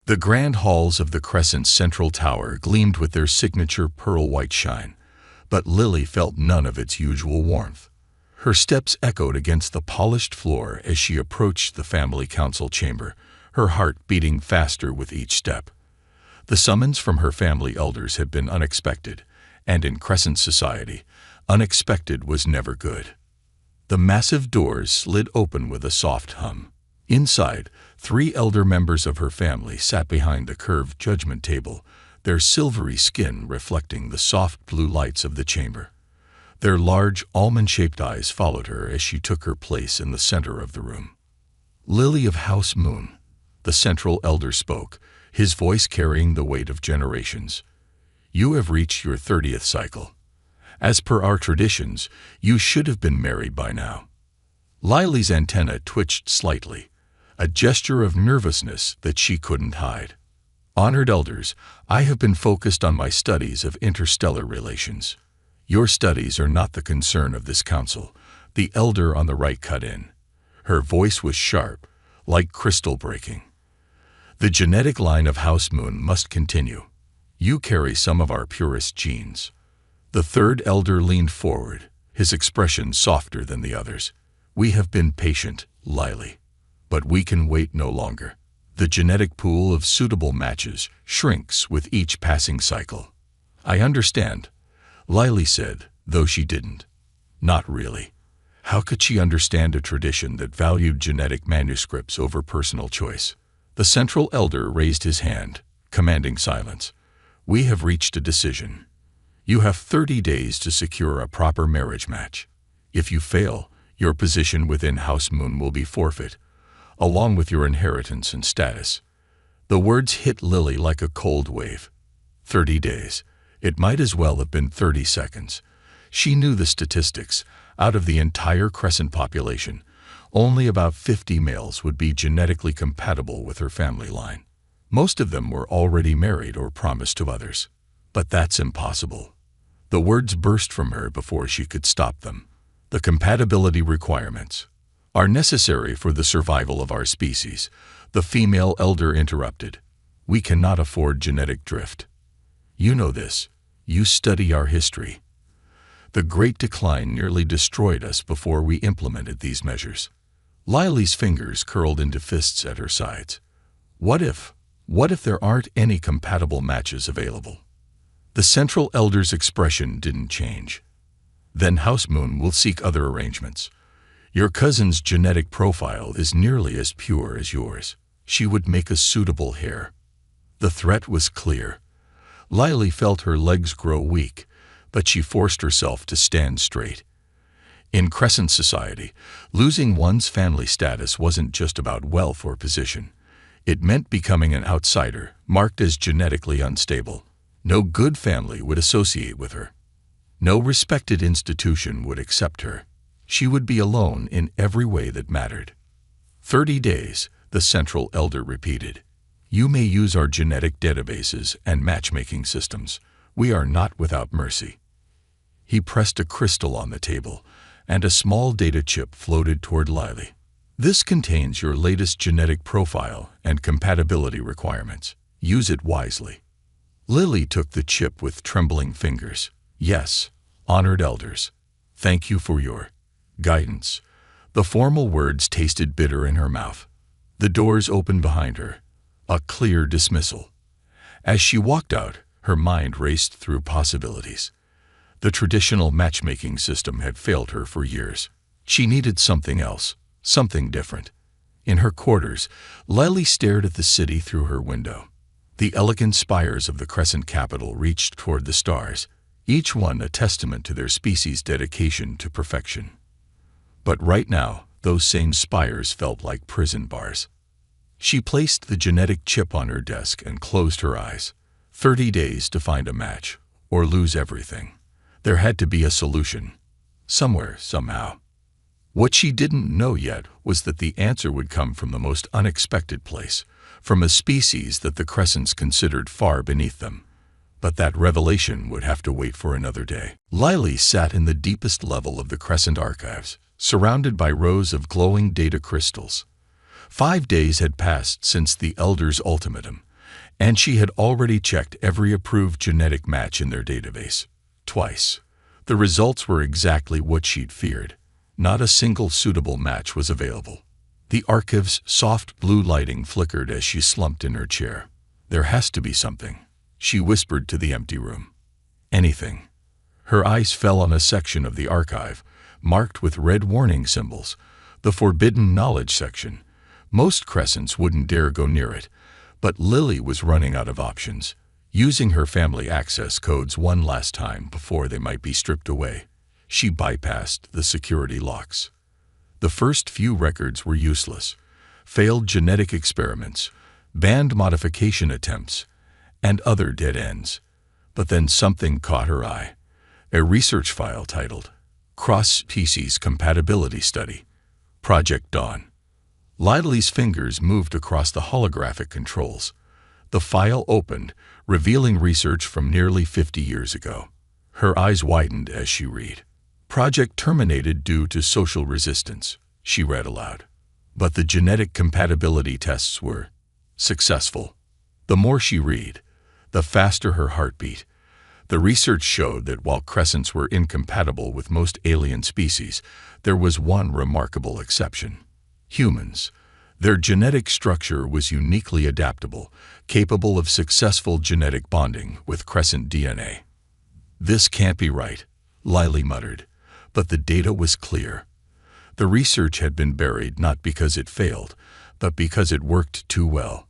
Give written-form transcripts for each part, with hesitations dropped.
The grand halls of the Crescent's central tower gleamed with their signature pearl-white shine, but Lily felt none of its usual warmth. Her steps echoed against the polished floor as she approached the family council chamber, her heart beating faster with each step. The summons from her family elders had been unexpected, and in Crescent society, unexpected was never good. The massive doors slid open with a soft hum. Inside, 3 elder members of her family sat behind the curved judgment table, their silvery skin reflecting the soft blue lights of the chamber. Their large, almond-shaped eyes followed her as she took her place in the center of the room. Lily of House Moon, the central elder spoke, his voice carrying the weight of generations. You have reached your 30th cycle. As per our traditions, you should have been married by now. Lily's antenna twitched slightly, a gesture of nervousness that she couldn't hide. Honored elders, I have been focused on my studies of interstellar relations. Your studies are not the concern of this council, the elder on the right cut in. Her voice was sharp, like crystal breaking. The genetic line of House Moon must continue. You carry some of our purest genes. The 3rd elder leaned forward, his expression softer than the others. We have been patient, Lily. But we can wait no longer. The genetic pool of suitable matches shrinks with each passing cycle. I understand, Lily said, though she didn't. Not really. How could she understand a tradition that valued genetic manuscripts over personal choice? The central elder raised his hand, commanding silence. We have reached a decision. You have 30 days to secure a proper marriage match. If you fail, your position within House Moon will be forfeit, along with your inheritance and status. The words hit Lily like a cold wave. 30 days. It might as well have been 30 seconds. She knew the statistics. Out of the entire Crescent population, only about 50 males would be genetically compatible with her family line. Most of them were already married or promised to others. But that's impossible. The words burst from her before she could stop them. The compatibility requirements are necessary for the survival of our species, the female elder interrupted. We cannot afford genetic drift. You know this. You study our history. The Great Decline nearly destroyed us before we implemented these measures. Lily's fingers curled into fists at her sides. What if there aren't any compatible matches available? The central elder's expression didn't change. Then House Moon will seek other arrangements. Your cousin's genetic profile is nearly as pure as yours. She would make a suitable heir. The threat was clear. Lily felt her legs grow weak, but she forced herself to stand straight. In Crescent society, losing one's family status wasn't just about wealth or position. It meant becoming an outsider, marked as genetically unstable. No good family would associate with her. No respected institution would accept her. She would be alone in every way that mattered. 30 days, the central elder repeated. You may use our genetic databases and matchmaking systems. We are not without mercy. He pressed a crystal on the table, and a small data chip floated toward Lily. This contains your latest genetic profile and compatibility requirements. Use it wisely. Lily took the chip with trembling fingers. Yes, honored elders. Thank you for your guidance. The formal words tasted bitter in her mouth. The doors opened behind her. A clear dismissal. As she walked out, her mind raced through possibilities. The traditional matchmaking system had failed her for years. She needed something else, something different. In her quarters, Lily stared at the city through her window. The elegant spires of the Crescent capital reached toward the stars, each one a testament to their species' dedication to perfection. But right now, those same spires felt like prison bars. She placed the genetic chip on her desk and closed her eyes. 30 days to find a match, or lose everything. There had to be a solution. Somewhere, somehow. What she didn't know yet was that the answer would come from the most unexpected place, from a species that the Crescents considered far beneath them. But that revelation would have to wait for another day. Lily sat in the deepest level of the Crescent archives, surrounded by rows of glowing data crystals. 5 days had passed since the Elder's ultimatum, and she had already checked every approved genetic match in their database. Twice. The results were exactly what she'd feared. Not a single suitable match was available. The archive's soft blue lighting flickered as she slumped in her chair. There has to be something, she whispered to the empty room. Anything. Her eyes fell on a section of the archive, marked with red warning symbols, the forbidden knowledge section. Most crescents wouldn't dare go near it, but Lily was running out of options, using her family access codes one last time before they might be stripped away. She bypassed the security locks. The first few records were useless. Failed genetic experiments, banned modification attempts, and other dead ends. But then something caught her eye. A research file titled Cross-Species Compatibility Study, Project Dawn. Lily's fingers moved across the holographic controls. The file opened, revealing research from nearly 50 years ago. Her eyes widened as she read. Project terminated due to social resistance, she read aloud. But the genetic compatibility tests were successful. The more she read, the faster her heart beat. The research showed that while crescents were incompatible with most alien species, there was one remarkable exception. Humans. Their genetic structure was uniquely adaptable, capable of successful genetic bonding with crescent DNA. This can't be right, Lily muttered, but the data was clear. The research had been buried not because it failed, but because it worked too well.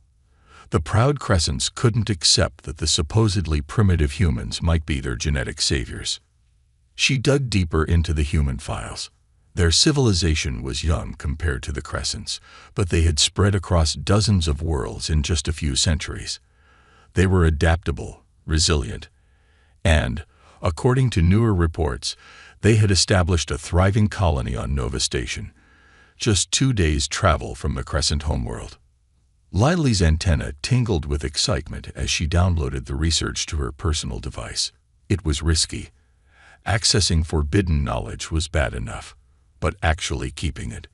The proud crescents couldn't accept that the supposedly primitive humans might be their genetic saviors. She dug deeper into the human files. Their civilization was young compared to the crescents, but they had spread across dozens of worlds in just a few centuries. They were adaptable, resilient, and, according to newer reports, they had established a thriving colony on Nova Station, just 2 days' travel from the crescent homeworld. Lily's antenna tingled with excitement as she downloaded the research to her personal device. It was risky. Accessing forbidden knowledge was bad enough, but actually keeping it,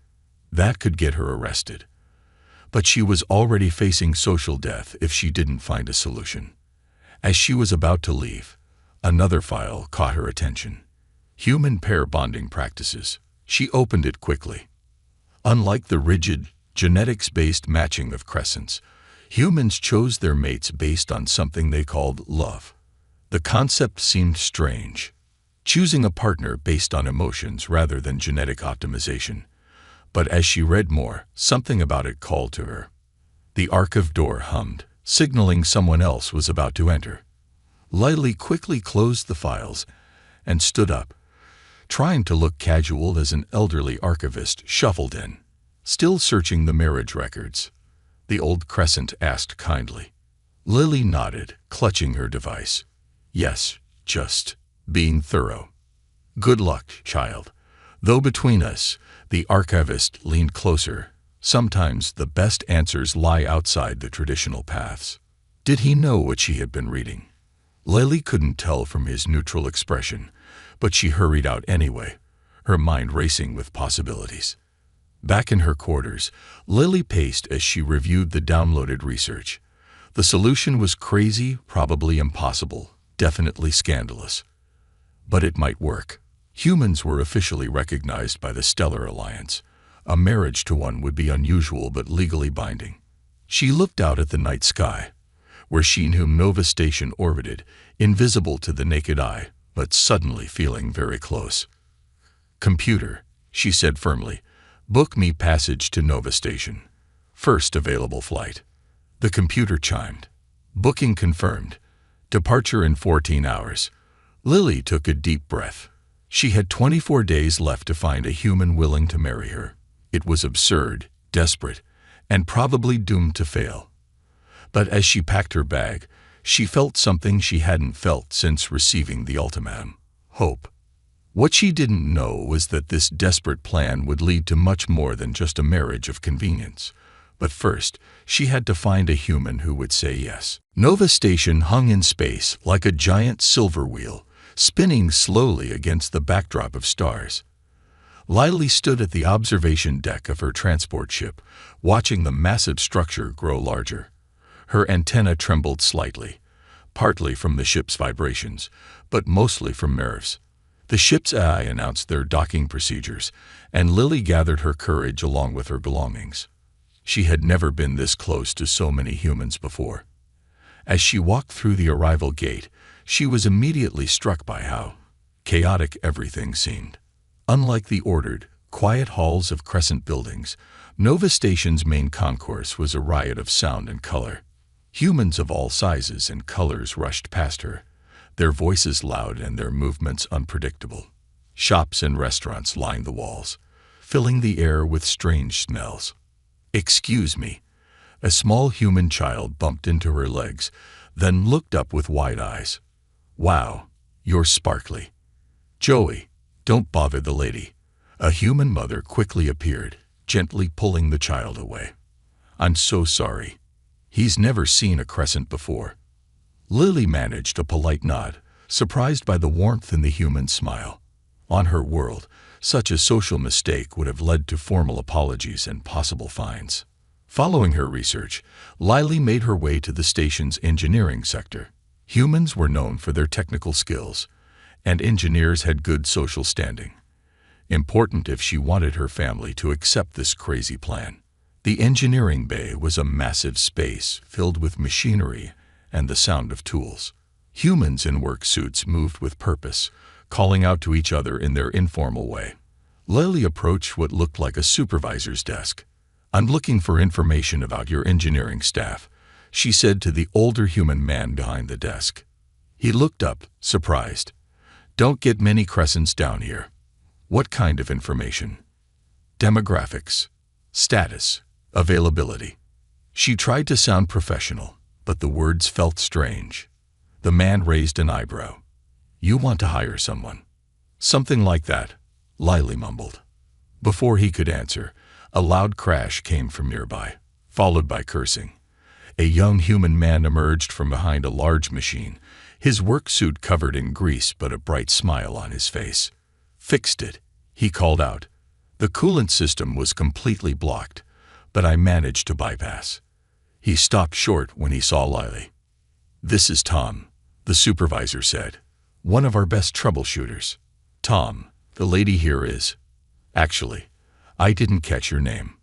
that could get her arrested. But she was already facing social death if she didn't find a solution. As she was about to leave, another file caught her attention. Human pair bonding practices. She opened it quickly. Unlike the rigid, genetics-based matching of crescents, humans chose their mates based on something they called love. The concept seemed strange, choosing a partner based on emotions rather than genetic optimization. But as she read more, something about it called to her. The archive door hummed, signaling someone else was about to enter. Lily quickly closed the files and stood up, trying to look casual as an elderly archivist shuffled in. Still searching the marriage records? The old crescent asked kindly. Lily nodded, clutching her device. Yes, just being thorough. Good luck, child. Though between us, the archivist leaned closer. Sometimes the best answers lie outside the traditional paths. Did he know what she had been reading? Lily couldn't tell from his neutral expression, but she hurried out anyway, her mind racing with possibilities. Back in her quarters, Lily paced as she reviewed the downloaded research. The solution was crazy, probably impossible, definitely scandalous. But it might work. Humans were officially recognized by the Stellar Alliance. A marriage to one would be unusual but legally binding. She looked out at the night sky, where she knew Nova Station orbited, invisible to the naked eye, but suddenly feeling very close. Computer, she said firmly, book me passage to Nova Station. First available flight. The computer chimed. Booking confirmed. Departure in 14 hours. Lily took a deep breath. She had 24 days left to find a human willing to marry her. It was absurd, desperate, and probably doomed to fail. But as she packed her bag, she felt something she hadn't felt since receiving the ultimatum: hope. What she didn't know was that this desperate plan would lead to much more than just a marriage of convenience. But first, she had to find a human who would say yes. Nova Station hung in space like a giant silver wheel, spinning slowly against the backdrop of stars. Lily stood at the observation deck of her transport ship, watching the massive structure grow larger. Her antenna trembled slightly, partly from the ship's vibrations, but mostly from nerves. The ship's AI announced their docking procedures, and Lily gathered her courage along with her belongings. She had never been this close to so many humans before. As she walked through the arrival gate, she was immediately struck by how chaotic everything seemed. Unlike the ordered, quiet halls of Crescent buildings, Nova Station's main concourse was a riot of sound and color. Humans of all sizes and colors rushed past her, their voices loud and their movements unpredictable. Shops and restaurants lined the walls, filling the air with strange smells. "Excuse me." A small human child bumped into her legs, then looked up with wide eyes. "Wow, you're sparkly." "Joey, don't bother the lady." A human mother quickly appeared, gently pulling the child away. "I'm so sorry. He's never seen a Crescent before." Lily managed a polite nod, surprised by the warmth in the human's smile. On her world, such a social mistake would have led to formal apologies and possible fines. Following her research, Lily made her way to the station's engineering sector. Humans were known for their technical skills, and engineers had good social standing. Important if she wanted her family to accept this crazy plan. The engineering bay was a massive space filled with machinery and the sound of tools. Humans in work suits moved with purpose, calling out to each other in their informal way. Lily approached what looked like a supervisor's desk. "I'm looking for information about your engineering staff," she said to the older human man behind the desk. He looked up, surprised. "Don't get many Crescents down here." "What kind of information?" "Demographics, status, availability." She tried to sound professional, but the words felt strange. The man raised an eyebrow. "You want to hire someone?" "Something like that," Lily mumbled. Before he could answer, a loud crash came from nearby, followed by cursing. A young human man emerged from behind a large machine, his work suit covered in grease but a bright smile on his face. "Fixed it," he called out. "The coolant system was completely blocked, but I managed to bypass." He stopped short when he saw Lily. "This is Tom," the supervisor said. "One of our best troubleshooters." "Tom, the lady here is." "Actually, I didn't catch your name."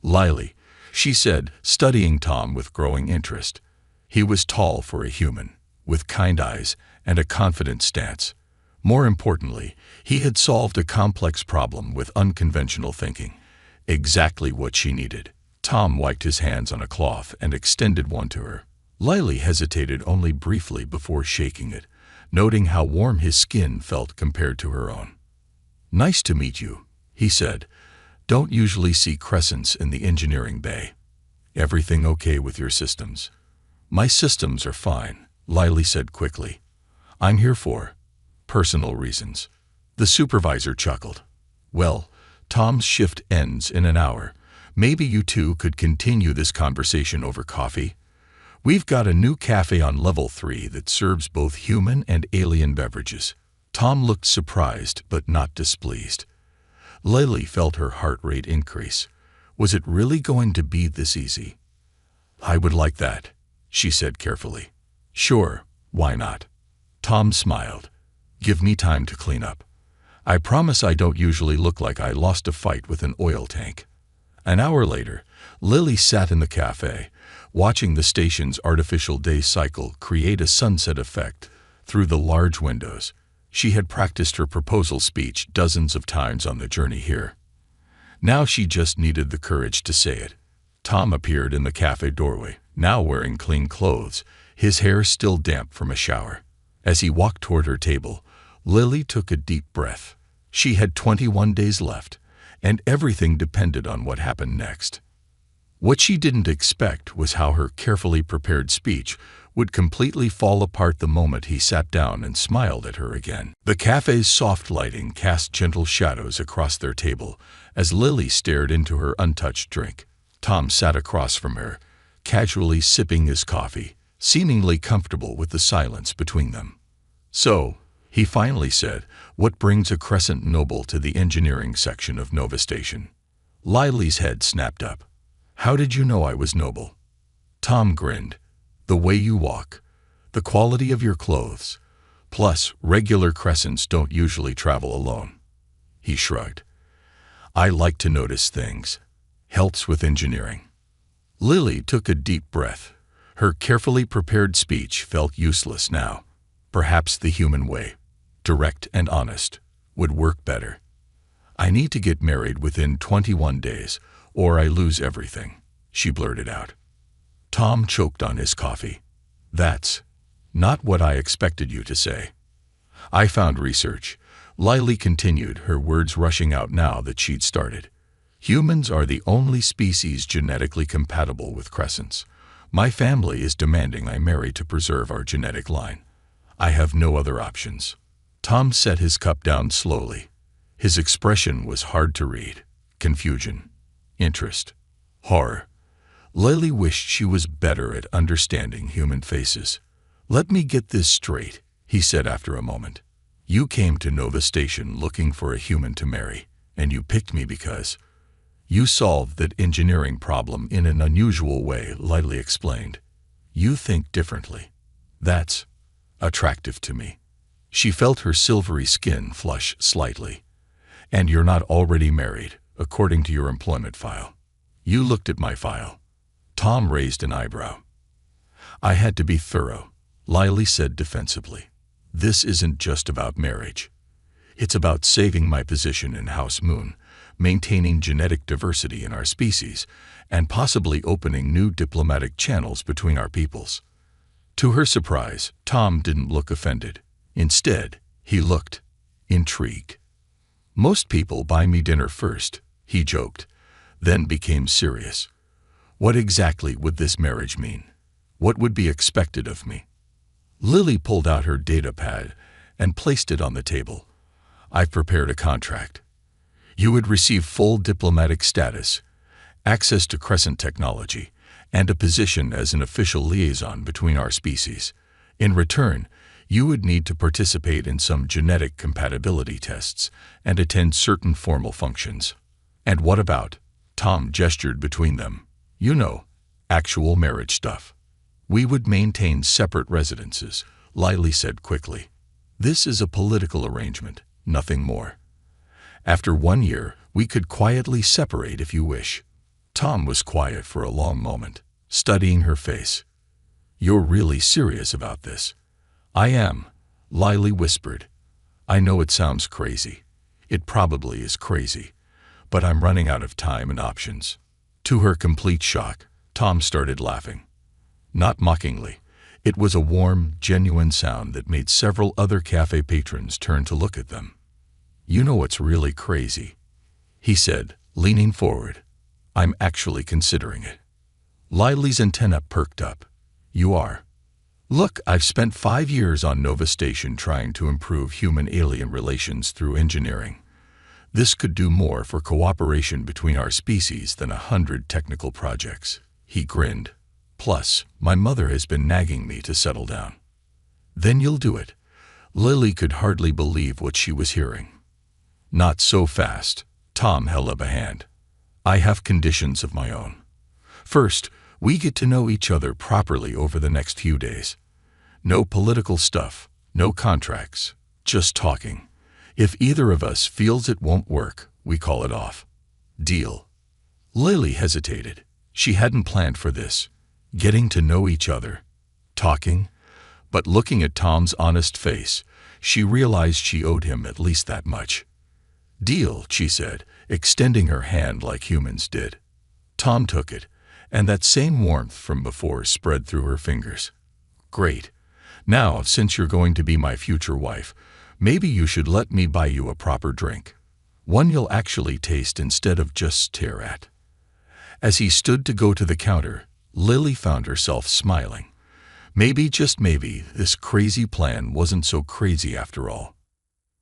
"Lily," she said, studying Tom with growing interest. He was tall for a human, with kind eyes and a confident stance. More importantly, he had solved a complex problem with unconventional thinking. Exactly what she needed. Tom wiped his hands on a cloth and extended one to her. Lily hesitated only briefly before shaking it, noting how warm his skin felt compared to her own. "Nice to meet you," he said. "Don't usually see Crescents in the engineering bay. Everything okay with your systems?" "My systems are fine," Lily said quickly. "I'm here for personal reasons." The supervisor chuckled. "Well, Tom's shift ends in an hour. Maybe you two could continue this conversation over coffee. We've got a new cafe on level 3 that serves both human and alien beverages." Tom looked surprised but not displeased. Lily felt her heart rate increase. Was it really going to be this easy? "I would like that," she said carefully. "Sure, why not?" Tom smiled. "Give me time to clean up. I promise I don't usually look like I lost a fight with an oil tank." An hour later, Lily sat in the cafe, watching the station's artificial day cycle create a sunset effect through the large windows. She had practiced her proposal speech dozens of times on the journey here. Now she just needed the courage to say it. Tom appeared in the cafe doorway, now wearing clean clothes, his hair still damp from a shower. As he walked toward her table, Lily took a deep breath. She had 21 days left, and everything depended on what happened next. What she didn't expect was how her carefully prepared speech would completely fall apart the moment he sat down and smiled at her again. The cafe's soft lighting cast gentle shadows across their table as Lily stared into her untouched drink. Tom sat across from her, casually sipping his coffee, seemingly comfortable with the silence between them. "So," he finally said, "what brings a Crescent noble to the engineering section of Nova Station?" Lily's head snapped up. "How did you know I was noble?" Tom grinned. The way you walk, the quality of your clothes, plus regular crescents don't usually travel alone. He shrugged. I like to notice things. Helps with engineering. Lily took a deep breath. Her carefully prepared speech felt useless now. Perhaps the human way, direct and honest, would work better. I need to get married within 21 days, or I lose everything, she blurted out. Tom choked on his coffee. That's not what I expected you to say. I found research. Lily continued, her words rushing out now that she'd started. Humans are the only species genetically compatible with crescents. My family is demanding I marry to preserve our genetic line. I have no other options. Tom set his cup down slowly. His expression was hard to read. Confusion, interest, horror. Lily wished she was better at understanding human faces. Let me get this straight, he said after a moment. You came to Nova Station looking for a human to marry, and you picked me because you solved that engineering problem in an unusual way, Lily explained. You think differently. That's attractive to me. She felt her silvery skin flush slightly. And you're not already married, according to your employment file. You looked at my file. Tom raised an eyebrow. I had to be thorough, Lily said defensively. This isn't just about marriage. It's about saving my position in House Moon, maintaining genetic diversity in our species, and possibly opening new diplomatic channels between our peoples. To her surprise, Tom didn't look offended. Instead, he looked intrigued. Most people buy me dinner first, he joked, then became serious. What exactly would this marriage mean? What would be expected of me? Lily pulled out her data pad and placed it on the table. I've prepared a contract. You would receive full diplomatic status, access to Crescent technology, and a position as an official liaison between our species. In return, you would need to participate in some genetic compatibility tests and attend certain formal functions. And what about? Tom gestured between them. You know, actual marriage stuff. We would maintain separate residences, Lily said quickly. This is a political arrangement, nothing more. After 1 year, we could quietly separate if you wish. Tom was quiet for a long moment, studying her face. You're really serious about this? I am, Lily whispered. I know it sounds crazy. It probably is crazy. But I'm running out of time and options. To her complete shock, Tom started laughing. Not mockingly. It was a warm, genuine sound that made several other cafe patrons turn to look at them. You know what's really crazy? He said, leaning forward. I'm actually considering it. Lily's antenna perked up. You are? Look, I've spent 5 years on Nova Station trying to improve human-alien relations through engineering. This could do more for cooperation between our species than 100 technical projects. He grinned. Plus, my mother has been nagging me to settle down. Then you'll do it. Lily could hardly believe what she was hearing. Not so fast. Tom held up a hand. I have conditions of my own. First, we get to know each other properly over the next few days. No political stuff, no contracts, just talking. If either of us feels it won't work, we call it off. Deal. Lily hesitated. She hadn't planned for this. Getting to know each other. Talking. But looking at Tom's honest face, she realized she owed him at least that much. Deal, she said, extending her hand like humans did. Tom took it, and that same warmth from before spread through her fingers. Great. Now, since you're going to be my future wife, maybe you should let me buy you a proper drink. One you'll actually taste instead of just stare at. As he stood to go to the counter, Lily found herself smiling. Maybe, just maybe, this crazy plan wasn't so crazy after all.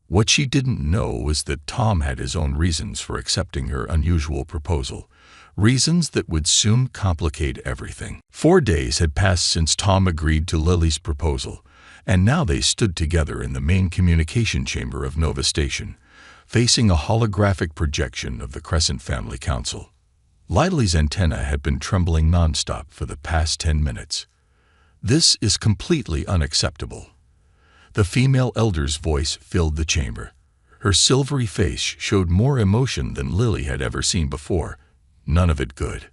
What she didn't know was that Tom had his own reasons for accepting her unusual proposal, reasons that would soon complicate everything. 4 days had passed since Tom agreed to Lily's proposal, and now they stood together in the main communication chamber of Nova Station, facing a holographic projection of the Crescent Family Council. Lily's antenna had been trembling nonstop for the past 10 minutes. This is completely unacceptable. The female elder's voice filled the chamber. Her silvery face showed more emotion than Lily had ever seen before. None of it good.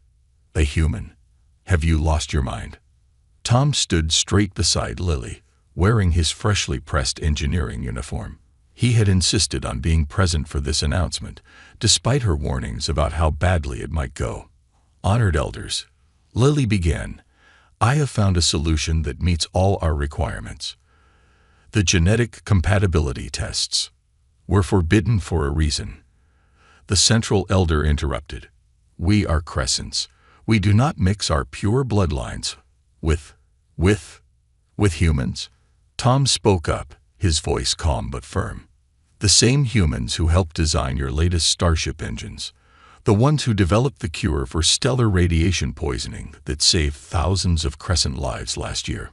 A human. Have you lost your mind? Tom stood straight beside Lily, wearing his freshly pressed engineering uniform. He had insisted on being present for this announcement, despite her warnings about how badly it might go. Honored elders, Lily began, I have found a solution that meets all our requirements. The genetic compatibility tests were forbidden for a reason. The central elder interrupted. We are crescents. We do not mix our pure bloodlines with humans. Tom spoke up, his voice calm but firm. The same humans who helped design your latest starship engines. The ones who developed the cure for stellar radiation poisoning that saved thousands of Crescent lives last year.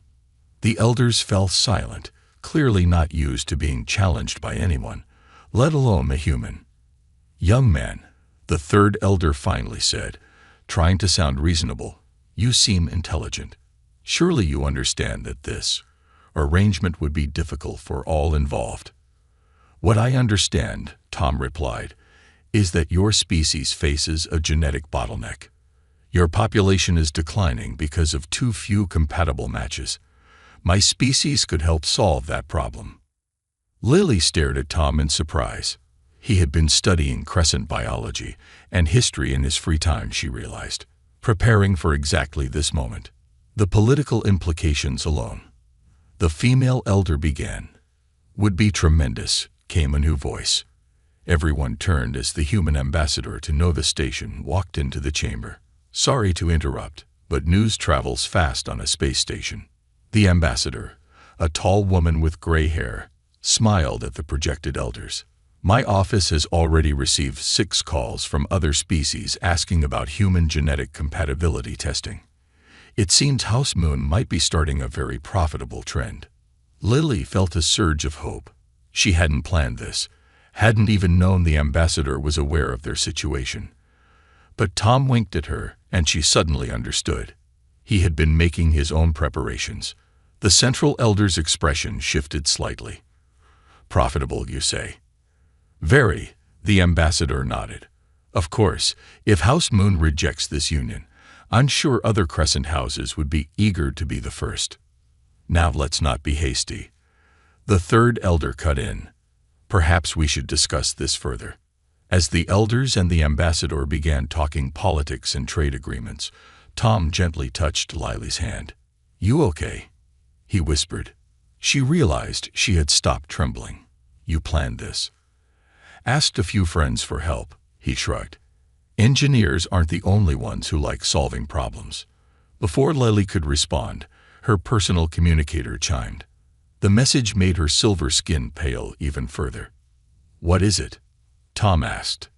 The elders fell silent, clearly not used to being challenged by anyone, let alone a human. Young man, the third elder finally said, trying to sound reasonable, you seem intelligent. Surely you understand that this arrangement would be difficult for all involved. What I understand, Tom replied, is that your species faces a genetic bottleneck. Your population is declining because of too few compatible matches. My species could help solve that problem. Lily stared at Tom in surprise. He had been studying crescent biology and history in his free time, she realized, preparing for exactly this moment. The political implications alone. The female elder began. Would be tremendous, came a new voice. Everyone turned as the human ambassador to Nova Station walked into the chamber. Sorry to interrupt, but news travels fast on a space station. The ambassador, a tall woman with gray hair, smiled at the projected elders. My office has already received 6 calls from other species asking about human genetic compatibility testing. It seems House Moon might be starting a very profitable trend. Lily felt a surge of hope. She hadn't planned this, hadn't even known the ambassador was aware of their situation. But Tom winked at her, and she suddenly understood. He had been making his own preparations. The central elder's expression shifted slightly. Profitable, you say? Very, the ambassador nodded. Of course, if House Moon rejects this union, I'm sure other Crescent houses would be eager to be the first. Now let's not be hasty. The third elder cut in. Perhaps we should discuss this further. As the elders and the ambassador began talking politics and trade agreements, Tom gently touched Lily's hand. You okay? He whispered. She realized she had stopped trembling. You planned this? Asked a few friends for help, he shrugged. Engineers aren't the only ones who like solving problems. Before Lily could respond, her personal communicator chimed. The message made her silver skin pale even further. What is it? Tom asked.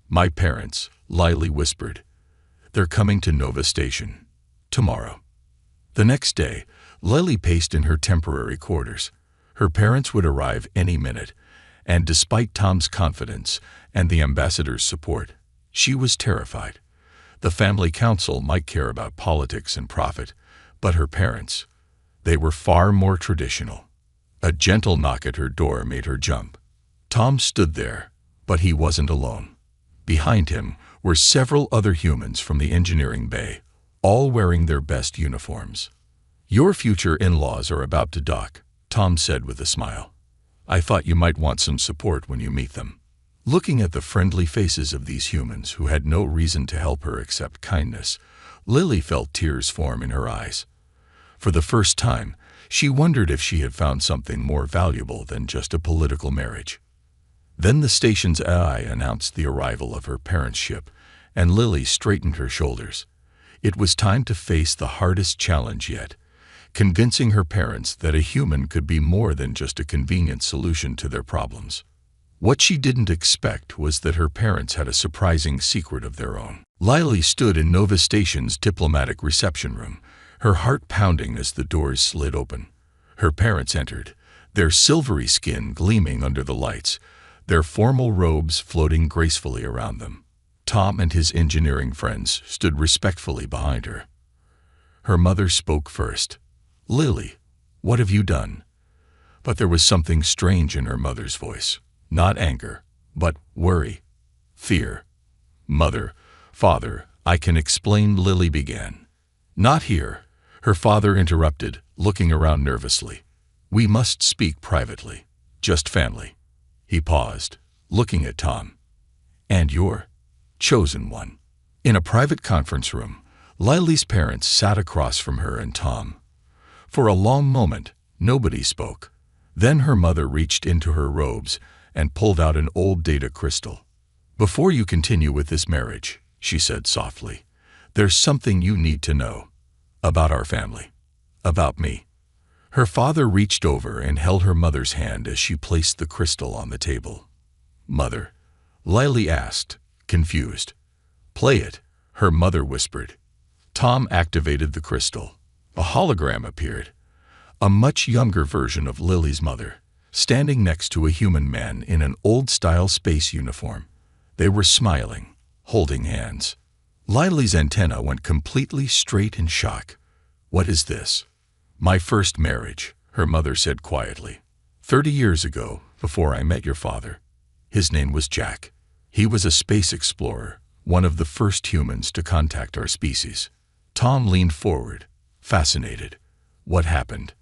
My parents, Lily whispered. They're coming to Nova Station. Tomorrow. The next day, Lily paced in her temporary quarters. Her parents would arrive any minute, and despite Tom's confidence and the ambassador's support, she was terrified. The family council might care about politics and profit, but her parents, they were far more traditional. A gentle knock at her door made her jump. Tom stood there, but he wasn't alone. Behind him were several other humans from the engineering bay, all wearing their best uniforms. Your future in-laws are about to dock, Tom said with a smile. I thought you might want some support when you meet them. Looking at the friendly faces of these humans who had no reason to help her except kindness, Lily felt tears form in her eyes. For the first time, she wondered if she had found something more valuable than just a political marriage. Then the station's AI announced the arrival of her parents' ship, and Lily straightened her shoulders. It was time to face the hardest challenge yet, convincing her parents that a human could be more than just a convenient solution to their problems. What she didn't expect was that her parents had a surprising secret of their own. Lily stood in Nova Station's diplomatic reception room, her heart pounding as the doors slid open. Her parents entered, their silvery skin gleaming under the lights, their formal robes floating gracefully around them. Tom and his engineering friends stood respectfully behind her. Her mother spoke first. "Lily, what have you done?" But there was something strange in her mother's voice. Not anger, but worry, fear. "Mother, father, I can explain," Lily began. "Not here," her father interrupted, looking around nervously. "We must speak privately. Just family." He paused, looking at Tom. "And your chosen one." In a private conference room, Lily's parents sat across from her and Tom. For a long moment, nobody spoke. Then her mother reached into her robes and pulled out an old data crystal. "Before you continue with this marriage," she said softly, "there's something you need to know. About our family. About me." Her father reached over and held her mother's hand as she placed the crystal on the table. "Mother?" Lily asked, confused. "Play it," her mother whispered. Tom activated the crystal. A hologram appeared. A much younger version of Lily's mother, standing next to a human man in an old-style space uniform. They were smiling, holding hands. Lily's antenna went completely straight in shock. "What is this?" "My first marriage," her mother said quietly. 30 years ago, before I met your father. His name was Jack. He was a space explorer, one of the first humans to contact our species." Tom leaned forward, fascinated. "What happened?"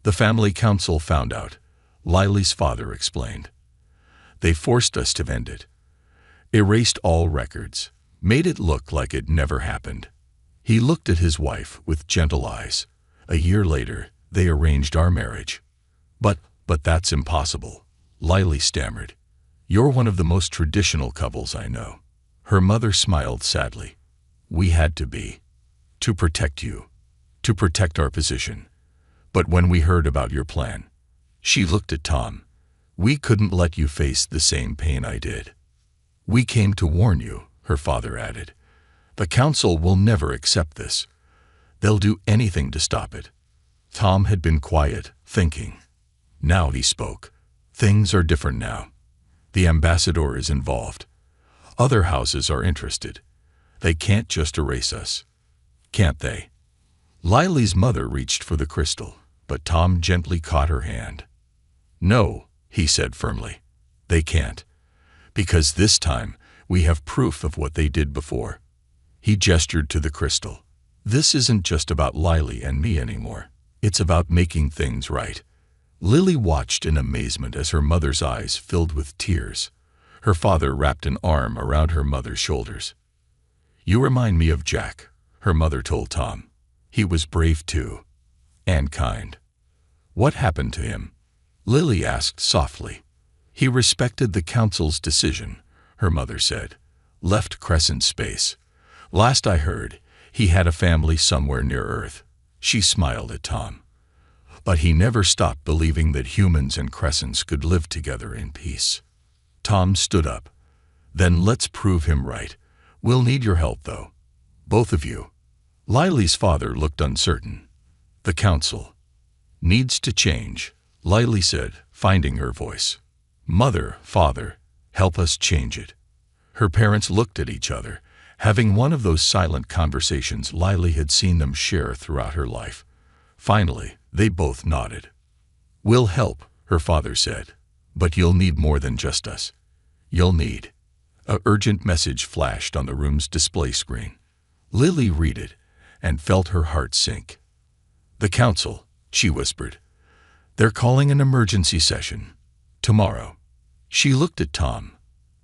"The family council found out," Lily's father explained. "They forced us to end it. Erased all records, made it look like it never happened." He looked at his wife with gentle eyes. "A year later, they arranged our marriage." But that's impossible," Lily stammered. "You're one of the most traditional couples I know." Her mother smiled sadly. "We had to be. To protect you. To protect our position. But when we heard about your plan," she looked at Tom, "we couldn't let you face the same pain I did." "We came to warn you," her father added. "The council will never accept this. They'll do anything to stop it." Tom had been quiet, thinking. Now he spoke. "Things are different now. The ambassador is involved. Other houses are interested. They can't just erase us. Can't they?" Lily's mother reached for the crystal, but Tom gently caught her hand. "No," he said firmly. "They can't. Because this time, we have proof of what they did before." He gestured to the crystal. "This isn't just about Lily and me anymore. It's about making things right." Lily watched in amazement as her mother's eyes filled with tears. Her father wrapped an arm around her mother's shoulders. "You remind me of Jack," her mother told Tom. "He was brave too. And kind." "What happened to him?" Lily asked softly. "He respected the council's decision," her mother said. "Left Crescent space. Last I heard, he had a family somewhere near Earth." She smiled at Tom. "But he never stopped believing that humans and Crescents could live together in peace." Tom stood up. "Then let's prove him right. We'll need your help, though. Both of you." Lily's father looked uncertain. "The council needs to change," Lily said, finding her voice. "Mother, father, help us change it." Her parents looked at each other, having one of those silent conversations Lily had seen them share throughout her life. Finally, they both nodded. "We'll help," her father said, "but you'll need more than just us. You'll need—" An urgent message flashed on the room's display screen. Lily read it and felt her heart sink. "The council," she whispered. "They're calling an emergency session. Tomorrow." She looked at Tom.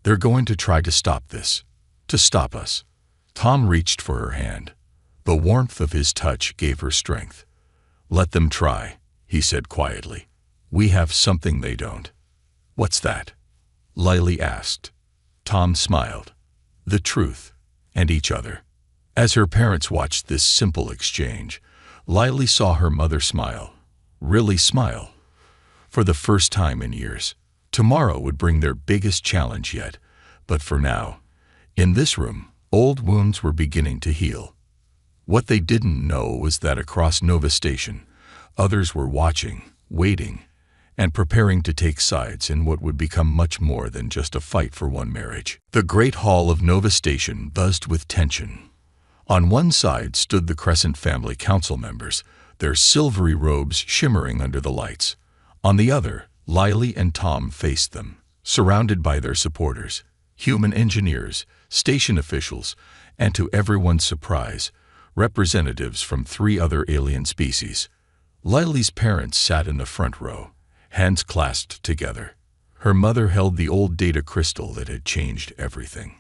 "They're going to try to stop this. To stop us." Tom reached for her hand. The warmth of his touch gave her strength. "Let them try," he said quietly. "We have something they don't." "What's that?" Lily asked. Tom smiled. "The truth, and each other." As her parents watched this simple exchange, Lily saw her mother smile. Really smile. For the first time in years. Tomorrow would bring their biggest challenge yet, but for now, in this room, old wounds were beginning to heal. What they didn't know was that across Nova Station, others were watching, waiting, and preparing to take sides in what would become much more than just a fight for one marriage. The great hall of Nova Station buzzed with tension. On one side stood the Crescent family council members, their silvery robes shimmering under the lights. On the other, Lily and Tom faced them, surrounded by their supporters, human engineers, station officials, and to everyone's surprise, representatives from 3 other alien species. Lily's parents sat in the front row, hands clasped together. Her mother held the old data crystal that had changed everything.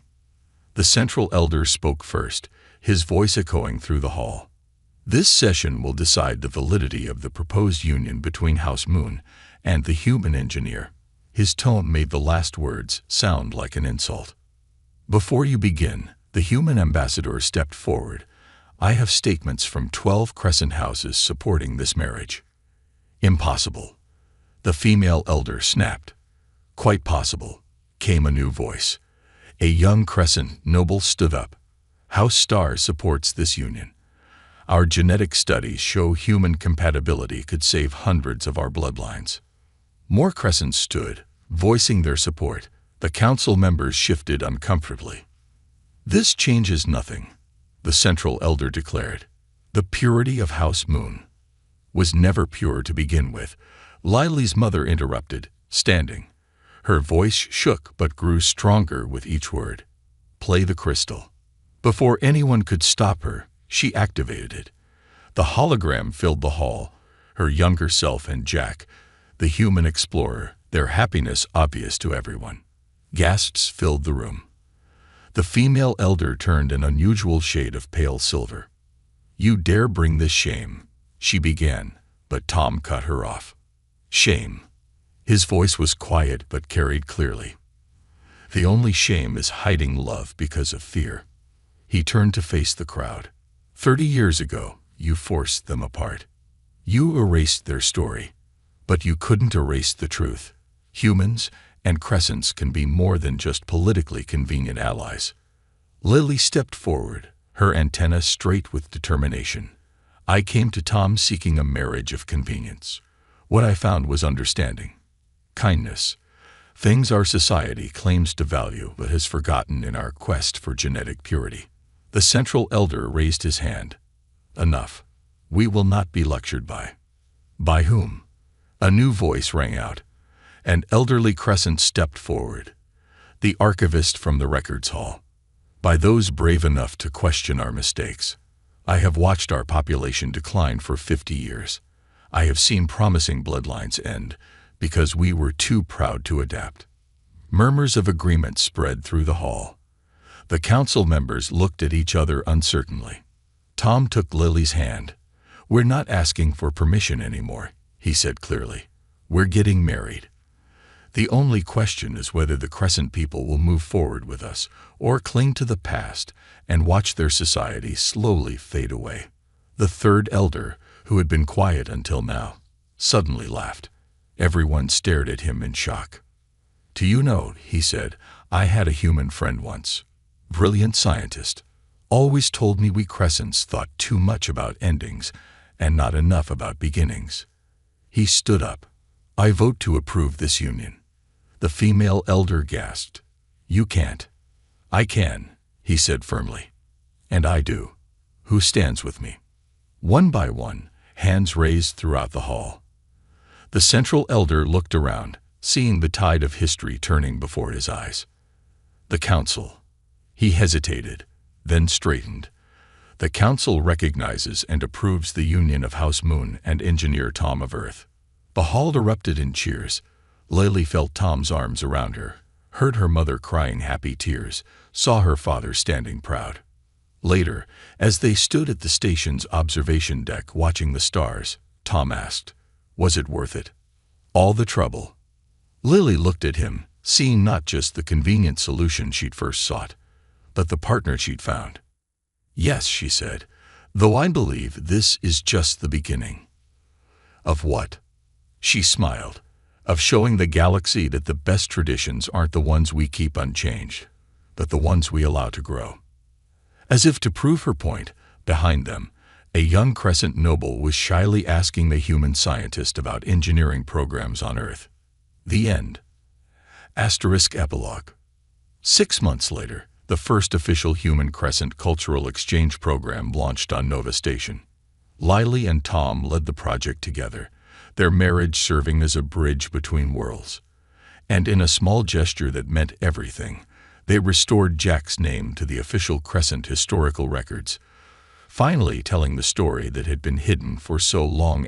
The central elder spoke first, his voice echoing through the hall. This session will decide the validity of the proposed union between House Moon and the human engineer. His tone made the last words sound like an insult. Before you begin, the human ambassador stepped forward. I have statements from 12 Crescent houses supporting this marriage. Impossible. The female elder snapped. Quite possible, came a new voice. A young Crescent noble stood up. House Star supports this union. Our genetic studies show human compatibility could save hundreds of our bloodlines. More Crescents stood, voicing their support. The council members shifted uncomfortably. This changes nothing, the central elder declared. The purity of House Moon was never pure to begin with. Lily's mother interrupted, standing. Her voice shook but grew stronger with each word. Play the crystal. Before anyone could stop her, she activated it. The hologram filled the hall, her younger self and Jack, the human explorer, their happiness obvious to everyone. Gasps filled the room. The female elder turned an unusual shade of pale silver. You dare bring this shame, she began, but Tom cut her off. Shame. His voice was quiet but carried clearly. The only shame is hiding love because of fear. He turned to face the crowd. 30 years ago, you forced them apart. You erased their story, but you couldn't erase the truth. Humans and Crescents can be more than just politically convenient allies. Lily stepped forward, her antenna straight with determination. I came to Tom seeking a marriage of convenience. What I found was understanding, kindness, things our society claims to value but has forgotten in our quest for genetic purity. The central elder raised his hand. Enough. We will not be lectured by. By whom? A new voice rang out. An elderly Crescent stepped forward. The archivist from the records hall. By those brave enough to question our mistakes. I have watched our population decline for 50 years. I have seen promising bloodlines end because we were too proud to adapt. Murmurs of agreement spread through the hall. The council members looked at each other uncertainly. Tom took Lily's hand. We're not asking for permission anymore, he said clearly. We're getting married. The only question is whether the Crescent people will move forward with us or cling to the past and watch their society slowly fade away. The third elder, who had been quiet until now, suddenly laughed. Everyone stared at him in shock. Do you know, he said, I had a human friend once. Brilliant scientist. Always told me we Crescents thought too much about endings and not enough about beginnings. He stood up. I vote to approve this union. The female elder gasped. You can't. I can, he said firmly. And I do. Who stands with me? One by one, hands raised throughout the hall. The central elder looked around, seeing the tide of history turning before his eyes. The council. He hesitated, then straightened. The council recognizes and approves the union of House Moon and Engineer Tom of Earth. The hall erupted in cheers. Lily felt Tom's arms around her, heard her mother crying happy tears, saw her father standing proud. Later, as they stood at the station's observation deck watching the stars, Tom asked, was it worth it? All the trouble? Lily looked at him, seeing not just the convenient solution she'd first sought, but the partner she'd found. Yes, she said, though I believe this is just the beginning. Of what? She smiled. Of showing the galaxy that the best traditions aren't the ones we keep unchanged, but the ones we allow to grow. As if to prove her point, behind them, A young Crescent noble was shyly asking the human scientist about engineering programs on Earth. The end. Epilogue. 6 months later, the first official human Crescent cultural exchange program launched on Nova Station. Lily and Tom led the project together, their marriage serving as a bridge between worlds. And in a small gesture that meant everything, they restored Jack's name to the official Crescent historical records, finally telling the story that had been hidden for so long.